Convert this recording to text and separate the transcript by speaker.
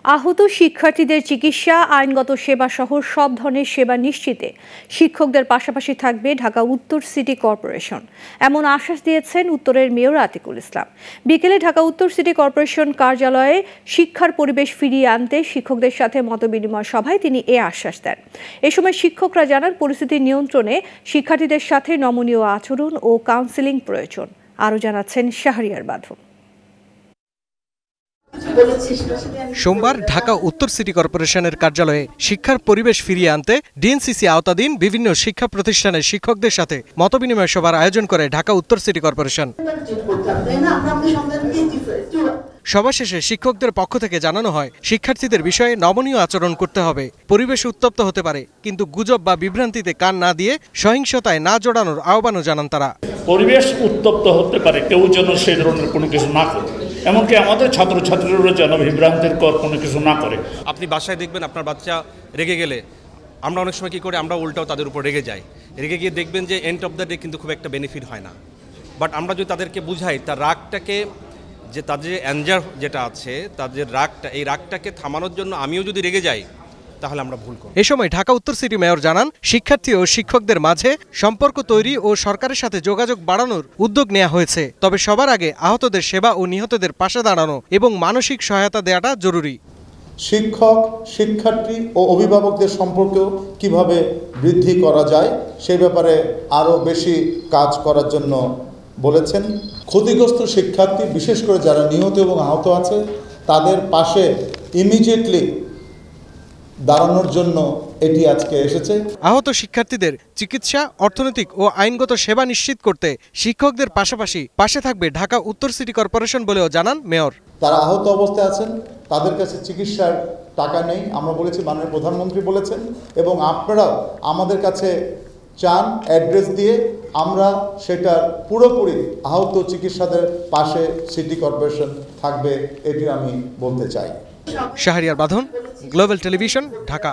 Speaker 1: আহত শিক্ষার্থীদের চিকিৎসা, আইনগত সেবা সহ সব ধরনের সেবা নিশ্চিতে শিক্ষকদের পাশাপাশি থাকবে ঢাকা উত্তর সিটি কর্পোরেশন, এমন আশ্বাস দিয়েছেন উত্তরের মেয়র আতিকুল ইসলাম। বিকেলে ঢাকা উত্তর সিটি কর্পোরেশন কার্যালয়ে শিক্ষার পরিবেশ ফিরিয়ে আনতে শিক্ষকদের সাথে মতবিনিময় সভায় তিনি এ আশ্বাস দেন। এ সময় শিক্ষকরা জানান, পরিস্থিতি নিয়ন্ত্রণে শিক্ষার্থীদের সাথে নমনীয় আচরণ ও কাউন্সেলিং প্রয়োজন। আরও জানাচ্ছেন শাহরিয়ার বাঁধন।
Speaker 2: সোমবার ঢাকা উত্তর সিটি কর্পোরেশনের কার্যালয়ে শিক্ষার পরিবেশ ফিরিয়ে আনতে ডিএনসিসি আওতাধীন বিভিন্ন শিক্ষা প্রতিষ্ঠানের শিক্ষকদের সাথে মতবিনিময় সভার আয়োজন করে ঢাকা উত্তর সিটি কর্পোরেশন। সভা শেষে শিক্ষকদের পক্ষ থেকে জানানো হয়, শিক্ষার্থীদের বিষয়ে নমনীয় আচরণ করতে হবে। পরিবেশ উত্তপ্ত হতে পারে, কিন্তু গুজব বা বিভ্রান্তিতে কান না দিয়ে সহিংসতায় না জড়ানোর আহ্বানও জানান তারা।
Speaker 3: পরিবেশ উত্তপ্ত হতে পারে, কেউ যেন সেই ধরনের কোনো কিছু না করে, এমনকি আমাদের ছাত্রছাত্রীরা যেন বিভ্রান্তির কর কোনো কিছু না করে।
Speaker 4: আপনি বাসায় দেখবেন আপনার বাচ্চা রেগে গেলে আমরা অনেক সময় কী করে, আমরা উল্টাও তাদের উপর রেগে যাই। রেগে গিয়ে দেখবেন যে এন্ড অফ দ্য ডে কিন্তু খুব একটা বেনিফিট হয় না। বাট আমরা যদি তাদেরকে বুঝাই, তার রাগটাকে, যে তাদের যে অ্যাঞ্জার যেটা আছে, তাদের রাগটা, এই রাগটাকে থামানোর জন্য আমিও যদি রেগে যাই, তাহলে আমরা ভুল করব।
Speaker 2: এ সময় ঢাকা উত্তর সিটি মেয়র জানান, শিক্ষার্থী ও শিক্ষকদের মাঝে সম্পর্ক তৈরি ও সরকারের সাথে যোগাযোগ বাড়ানোর উদ্যোগ নেওয়া হয়েছে। তবে সবার আগে আহতদের সেবা ও নিহতদের পাশে দাঁড়ানো এবং মানসিক সহায়তা দেওয়াটা জরুরি।
Speaker 5: শিক্ষক, শিক্ষার্থী ও অভিভাবকদের সম্পর্ক কিভাবে বৃদ্ধি করা যায় সে ব্যাপারে আরও বেশি কাজ করার জন্য বলেছেন। ক্ষতিগ্রস্ত শিক্ষার্থী, বিশেষ করে যারা নিহত এবং আহত আছে, তাদের পাশে ইমিডিয়েটলি দাঁড়ানোর জন্য এটি আজকে এসেছে।
Speaker 2: আহত শিক্ষার্থীদের চিকিৎসা, অর্থনৈতিক ও আইনগত সেবা নিশ্চিত করতে শিক্ষকদের পাশাপাশি পাশে থাকবে ঢাকা উত্তর সিটি কর্পোরেশন বলেও জানান মেয়র।
Speaker 5: তারা আহত অবস্থায় আছেন, তাদের কাছে চিকিৎসার টাকা নেই, আমরা বলেছি, মাননীয় প্রধানমন্ত্রী বলেছেন, এবং আপনারাও আমাদের কাছে চান অ্যাড্রেস দিয়ে আমরা সেটার পুরোপুরি আহত চিকিৎসাদের পাশে সিটি কর্পোরেশন থাকবে, এটি আমি বলতে চাই।
Speaker 2: শাহরিয়ার বাঁধন, গ্লোবাল টেলিভিশন, ঢাকা।